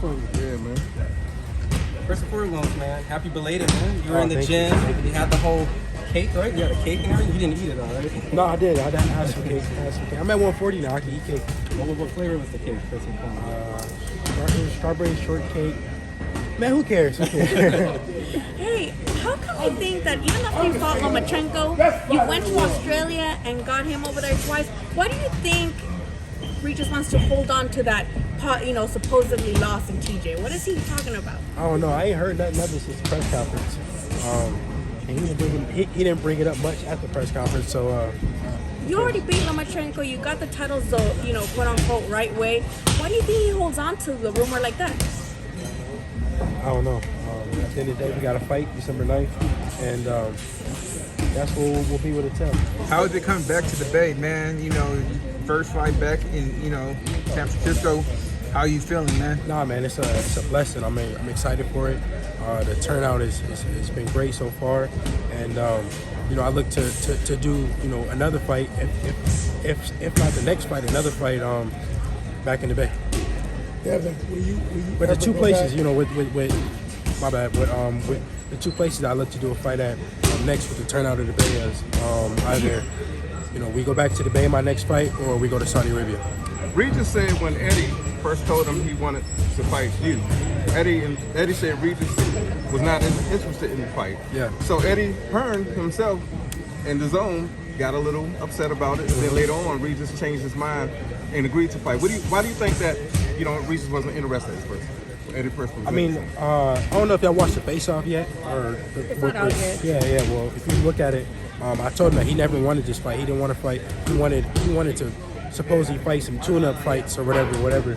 Yeah, man. First and foremost, man, happy belated, man. You were in the thank gym. you. You had the whole cake, right? You had a cake and everything. You didn't eat it all, right? No, I did. I didn't have some cake. I'm at 140 now. I can eat cake. What flavor was the cake? First and foremost? Strawberry shortcake. Man, who cares? Who cares? Hey, how come you think that even after you fought Lomachenko, you went to Australia and got him over there twice? Why do you think Regis wants to hold on to that, supposedly loss in TJ? What is he talking about? I don't know. I ain't heard nothing of it since the press conference. And he didn't bring it up much at the press conference. So You already beat Lomachenko. You got the titles the, quote unquote, right way. Why do you think he holds on to the rumor like that? I don't know. At the end of the day, we got to fight December 9th, and that's what we'll be with the tell. How is it coming back to the Bay, man? First fight back in, San Francisco. How you feeling, man? Nah, man, it's a blessing. I'm excited for it. The turnout has been great so far, and I look to do another fight, if not the next fight, another fight back in the Bay. Devin, But the two places, with my bad, with the two places I look to do a fight at next with the turnout of the Bay is either we go back to the Bay my next fight, or we go to Saudi Arabia. Regis said when Eddie first told him he wanted to fight you, Eddie said Regis was not interested in the fight. Yeah. So Eddie Hearn himself in the zone got a little upset about it, and then later on Regis changed his mind and agreed to fight. Why do you think that Regis wasn't interested at first? Eddie first was. I don't know if y'all watched the Face Off yet, or It's not out yet. Yeah. Well, if you look at it, I told him that he never wanted this fight. He didn't want to fight. He wanted to supposedly fight some tune-up fights or whatever.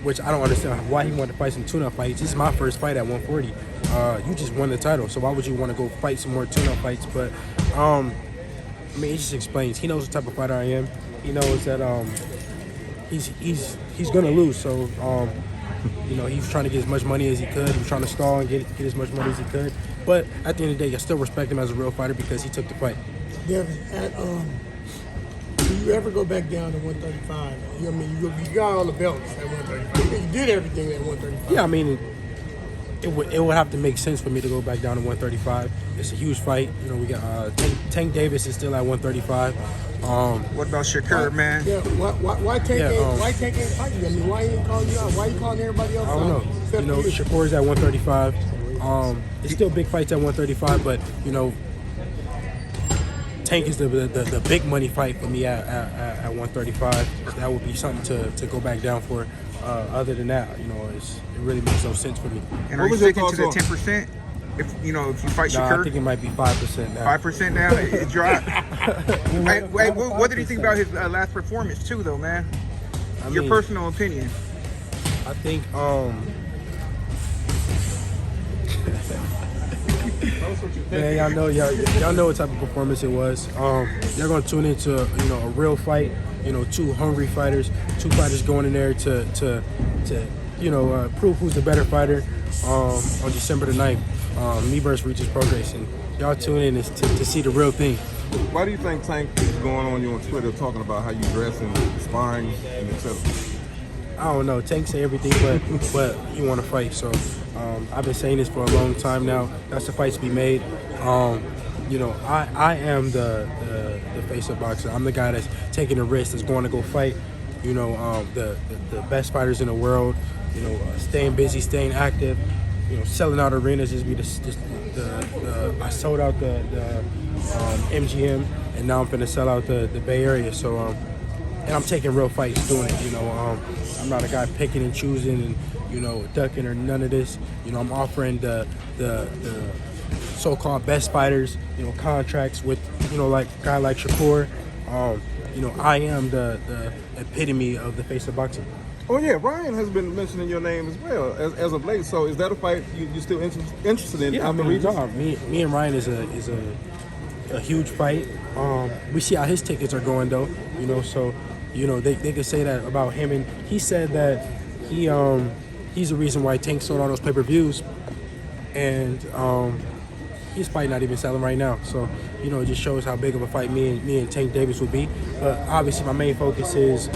Which I don't understand why he wanted to fight some tune-up fights. This is my first fight at 140. You just won the title, so why would you want to go fight some more tune-up fights? But it just explains. He knows what type of fighter I am. He knows that he's gonna lose. So he's trying to get as much money as he could. He was trying to stall and get as much money as he could. But at the end of the day, I still respect him as a real fighter because he took the fight. Devin, do you ever go back down to 135? You got all the belts at 135. You did everything at 135. Yeah, it would have to make sense for me to go back down to 135. It's a huge fight. We got Tank Davis is still at 135. What about Shakur, man? Yeah, why Tank ain't fighting? Why he ain't calling you out? Why you calling everybody else out? I don't know. Shakur's at 135. It's still big fights at 135, but Tank is the big money fight for me at 135. That would be something to go back down for. Other than that, it really makes no sense for me. And are you sticking to the 10%? If you fight Shakur? I think it might be 5% now. 5% now? It dropped. What did you think about his last performance too, though, man? Your personal opinion. I think man, y'all know what type of performance it was. They're gonna tune into a real fight. Two hungry fighters, two fighters going in there to prove who's the better fighter on December the 9th. Me versus Regis Progress, and y'all tune in to see the real thing. Why do you think Tank is going on you on Twitter talking about how you dress and sparring and etc.? I don't know. Tank say everything, but he want to fight. So I've been saying this for a long time now. That's the fight to be made. I am the face of boxing. I'm the guy that's taking the risk, that's going to go fight. The best fighters in the world. Staying busy, staying active. Selling out arenas. I sold out the MGM, and now I'm finna sell out the Bay Area. So and I'm taking real fights doing it. I'm not a guy picking and choosing and ducking or none of this. I'm offering the so-called best fighters, contracts with like a guy like Shakur. I am the epitome of the face of boxing. Oh yeah, Ryan has been mentioning your name as well as of late. So is that a fight you still interested in? Yeah, me and Ryan is a huge fight. We see how his tickets are going though. So they could say that about him, and he said that he's the reason why Tank sold all those pay-per-views, and his fight not even selling right now. So it just shows how big of a fight me and Tank Davis would be. But obviously my main focus is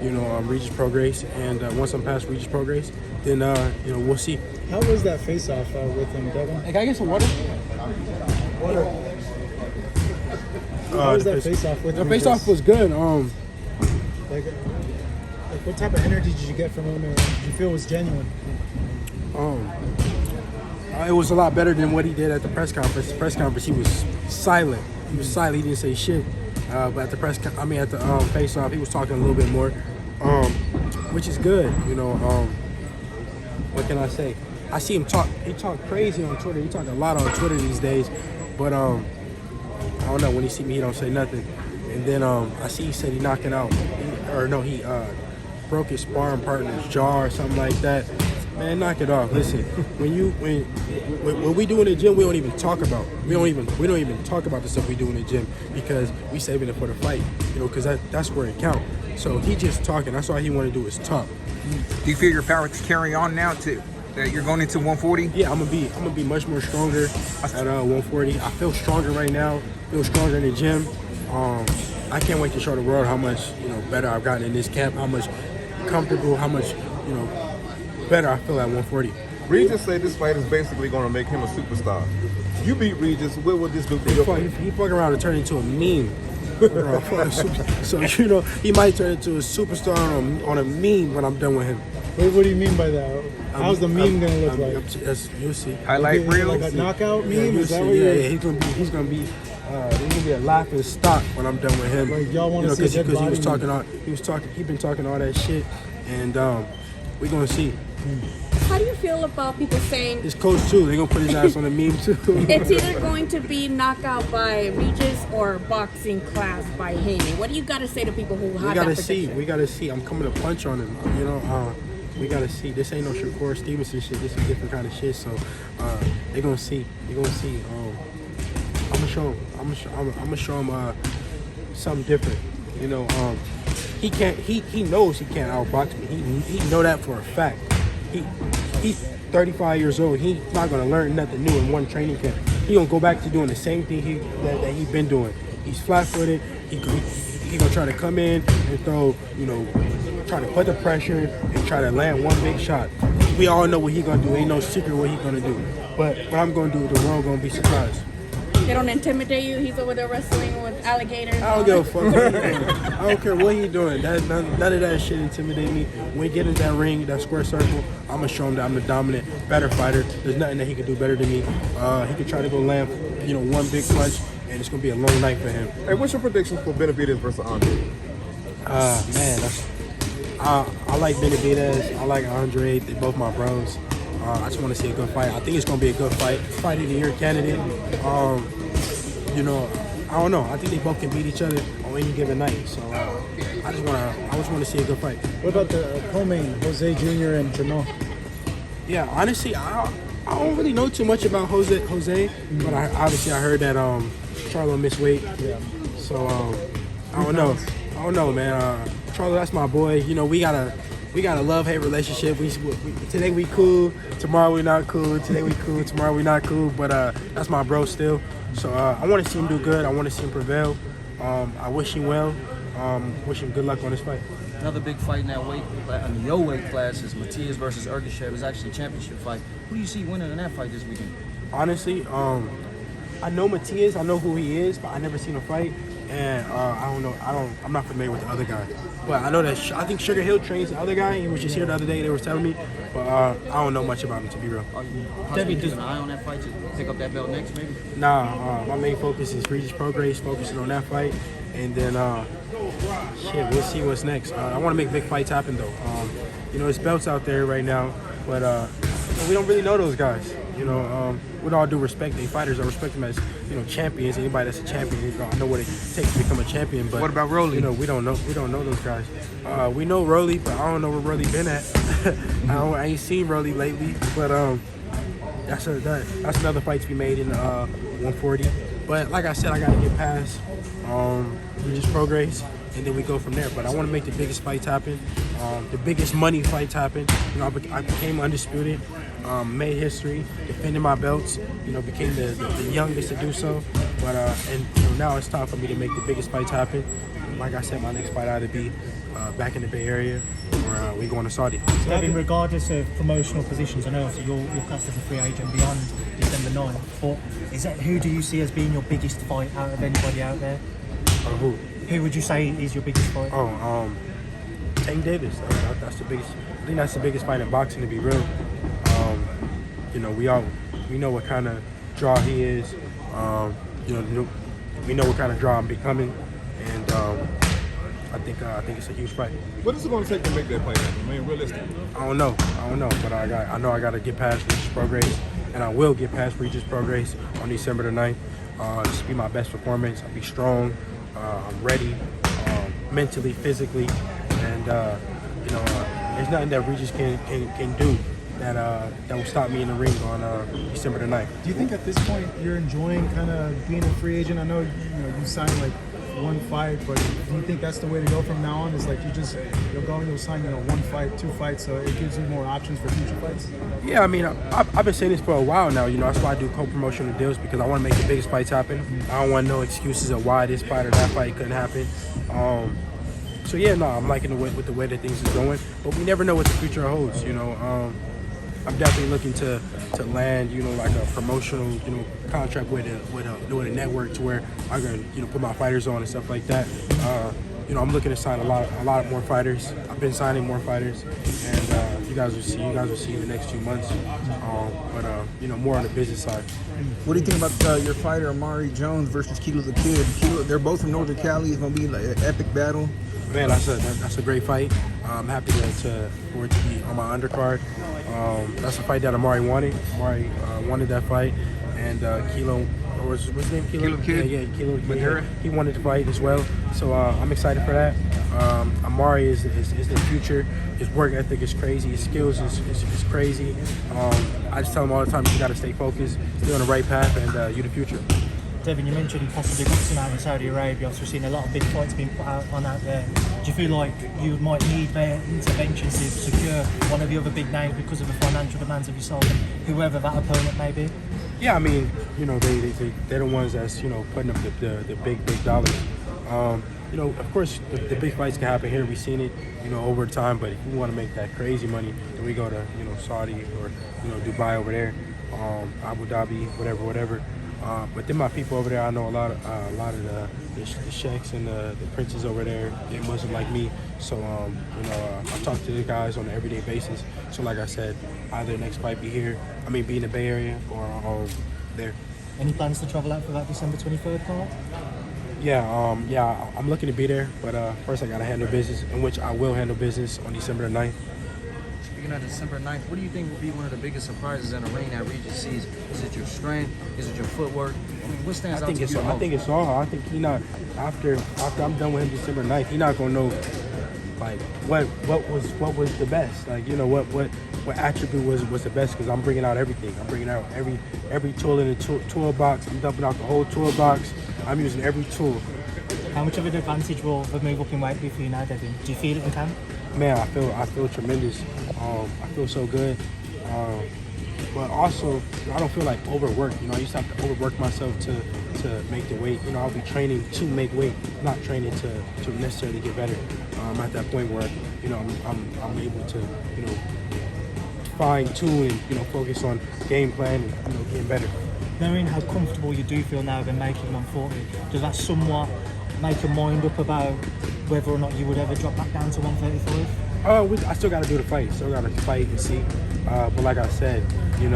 Regis Pro Grace, and once I'm past Regis Pro Grace, then we'll see. How was that face-off with him, Devin? Hey, can I get some water? How was that face-off with The him? face-off was good. Like, what type of energy did you get from him? Or did you feel was genuine? It was a lot better than what he did at the press conference. The press conference, he was silent. He was silent. He didn't say shit. But at the face-off, he was talking a little bit more, which is good. What can I say? I see him talk. He talk crazy on Twitter. He talk a lot on Twitter these days. But I don't know. When he see me, he don't say nothing. And then I see he said he knocked it out. He broke his sparring partner's jaw or something like that. Man, knock it off. Listen, when we do in the gym, we don't even talk about. We don't even talk about the stuff we do in the gym because we saving it for the fight. Because that's where it counts. So he just talking. That's all he want to do is talk. Do you feel your power to carry on now too? That you're going into 140? Yeah, I'm gonna be much more stronger at 140. I feel stronger right now. Feel stronger in the gym. I can't wait to show the world how much better I've gotten in this camp. How much comfortable. How much better I feel at 140. Regis said this fight is basically going to make him a superstar. You beat Regis, what would this do for you? He fuck around and turn into a meme. So he might turn into a superstar on a meme when I'm done with him. What do you mean by that? How's the meme gonna look like? You'll see. Highlight reels? Like a knockout meme? You'll Is that see. what you're? Yeah, he's gonna be a laughing stock when I'm done with him. Like, y'all wanna see a dead because he been talking all that shit, and we gonna see. How do you feel about people saying His coach too. They gonna put his ass on the meme too. it's either going to be knockout by Regis or boxing class by Haney? What do you got to say to people who have that prediction? We gotta see. I'm coming to punch on him. We gotta see. This ain't no Shakur Stevenson shit. This is a different kind of shit. So they gonna see. They gonna see. I'm gonna show him. I'm gonna show him something different. He can't. He knows he can't outbox me. He know that for a fact. He's 35 years old. He's not gonna learn nothing new in one training camp. He gonna go back to doing the same thing that he been doing. He's flat-footed. He gonna try to come in and throw, try to put the pressure and try to land one big shot. We all know what he gonna do. Ain't no secret what he gonna do. But what I'm gonna do, the world gonna be surprised. They don't intimidate you. He's over there wrestling with alligators. I don't give a fuck what he doing. I don't care what he doing. None of that shit intimidate me. When we get in that ring, that square circle, I'm gonna show him that I'm the dominant, better fighter. There's nothing that he can do better than me. He can try to go land, one big punch, and it's gonna be a long night for him. Hey, what's your prediction for Benavidez versus Andre? Man, I like Benavidez. I like Andre. They both my bros. I just want to see a good fight. I think it's going to be a good fight. Fight of the year candidate. I don't know. I think they both can beat each other on any given night. So I just want to see a good fight. What about the co-main, Jose Jr. and Jamal? Yeah, honestly, I don't really know too much about Jose, but I heard that Charlo missed weight. Yeah. So I don't know, man. Charlo, that's my boy. We got a love-hate relationship. Today we cool, tomorrow we not cool. Today we cool, tomorrow we not cool. But that's my bro still. So I want to see him do good. I want to see him prevail. I wish him well. Wish him good luck on this fight. Another big fight in that weight, your weight class is Matias versus Ergashev. It's actually a championship fight. Who do you see winning in that fight this weekend? Honestly, I know Matias. I know who he is, but I never seen him fight. And I don't know. I'm not familiar with the other guy, but I know that I think Sugar Hill trains the other guy. He was just here the other day. They were telling me, but I don't know much about him to be real. Are you keeping an eye on that fight to pick up that belt next, maybe? Nah, my main focus is Regis Pro Grace, focusing on that fight, and then we'll see what's next. I want to make big fights happen though. There's belts out there right now, but we don't really know those guys. With all due respect, the fighters, I respect them as champions. Anybody that's a champion, I know what it takes to become a champion. But what about Rolly? We don't know those guys. We know Rolly, but I don't know where Rolly been at. I ain't seen Rolly lately. But that's another fight to be made in 140. But like I said, I gotta get past Regis Pro Grace, and then we go from there. But I want to make the biggest fights happen, the biggest money fights happen. I became undisputed. Made history, defending my belts, became the youngest to do so. But now it's time for me to make the biggest fights happen. like I said, my next fight either be back in the Bay Area or we going to Saudi. Devin, regardless of promotional positions, I know obviously you're classed as a free agent beyond December 9th, but who do you see as being your biggest fight out of anybody out there? Or who? Who would you say is your biggest fight? Tank Davis. That's the biggest. I think that's the biggest fight in boxing, to be real. You know, we know what kind of draw he is. You know, we know what kind of draw I'm becoming, and I think it's a huge fight. What is it going to take to make that fight happen? I mean, realistically. I don't know, but I know I got to get past Regis Prograis, and I will get past Regis Prograis on December the 9th. This will be my best performance. I'll be strong. I'm ready, mentally, physically, and you know, there's nothing that Regis can do that will stop me in the ring on December the 9th. Do you think at this point you're enjoying kind of being a free agent? I know you signed like one fight, but do you think that's the way to go from now on? Is like you'll sign one fight, 2 fights, so it gives you more options for future fights? Yeah, I mean, I've been saying this for a while now. You know, that's why I do co-promotional deals, because I want to make the biggest fights happen. I don't want no excuses of why this fight or that fight couldn't happen. So yeah, no, I'm liking with the way that things is going, but we never know what the future holds. You know, I'm definitely looking to land, like a promotional, contract with a network to where I can, put my fighters on and stuff like that. I'm looking to sign a lot more fighters. I've been signing more fighters, and you guys will see in the next few months. But more on the business side. What do you think about your fighter Amari Jones versus Kilo the Kid? They're both from Northern Cali. It's gonna be like an epic battle. Man, that's a great fight. I'm happy for it to be on my undercard. That's a fight that Amari wanted. Amari wanted that fight, and Kilo, or what's his name? Kilo Kid? Yeah, Kilo. He wanted to fight as well. So I'm excited for that. Amari is the future. His work ethic is crazy. His skills is crazy. I just tell him all the time, you got to stay focused, stay on the right path, and you're the future. Devin, you mentioned possibly boxing out in Saudi Arabia. We've seen a lot of big fights being put out there. Do you feel like you might need their intervention to secure one of the other big names because of the financial demands of yourself and whoever that opponent may be? Yeah, I mean, they're the ones that's putting up the big dollars. Of course, the big fights can happen here. We've seen it, over time. But if we want to make that crazy money, then we go to Saudi or Dubai over there, Abu Dhabi, whatever. But then my people over there, I know a lot of the sheikhs and the princes over there. They're Muslim like me, so I talk to the guys on an everyday basis. So like I said, either next fight be in the Bay Area or there. Any plans to travel out for that December 23rd card? Yeah, I'm looking to be there, but first I gotta handle business, in which I will handle business on December 9th. Speaking of December 9th, what do you think will be one of the biggest surprises in the ring that Regis sees? Is it your strength? Is it your footwork? I mean, what stands out to you most? I think it's all. I think he not after I'm done with him December 9th, he not gonna know like what was the best. Like what attribute was the best, because I'm bringing out everything. I'm bringing out every tool in the toolbox. I'm dumping out the whole toolbox. I'm using every tool. How much of an advantage will the move up in weight be for you now, Devin? Do you feel it in camp? Man, I feel tremendous. I feel so good. But also, I don't feel like overworked. I used to have to overwork myself to make the weight. I'll be training to make weight, not training to necessarily get better. I'm at that point where I'm able to fine tune and focus on game plan and getting better. Knowing how comfortable you do feel now in making 140, does that somewhat make your mind up about whether or not you would ever drop back down to 135? I still got to do the fight. Still got to fight and see. But like I said, would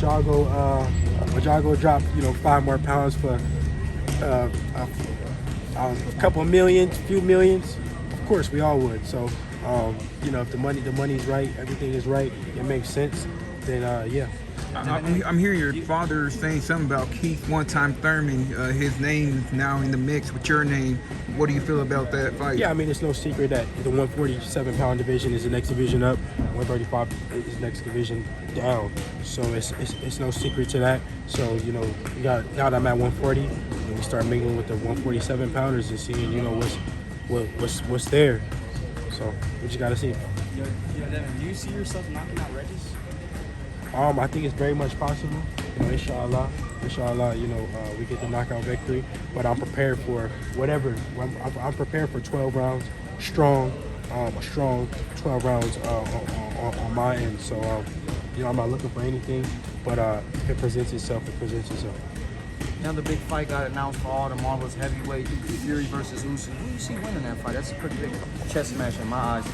y'all go drop 5 more pounds for a couple millions, few millions? Of course, we all would. So if the money's right, everything is right, it makes sense. Then yeah. I'm hearing your father saying something about Keith One-Time Thurman. His name is now in the mix with your name. What do you feel about that fight? Yeah, I mean, it's no secret that the 147-pound division is the next division up. 135 is the next division down. So it's no secret to that. So now that I'm at 140, we start mingling with the 147-pounders and seeing what's there. So we just gotta see. Devin, do you see yourself knocking out Regis? I think it's very much possible. You know, inshallah, we get the knockout victory. But I'm prepared for whatever. I'm prepared for 12 rounds, strong, a strong 12 rounds on my end. So, I'm not looking for anything. But if it presents itself, it presents itself. Now the big fight got announced for all the marvelous heavyweight, Fury versus Usyk. Who do you see winning that fight? That's a pretty big chess match in my eyes.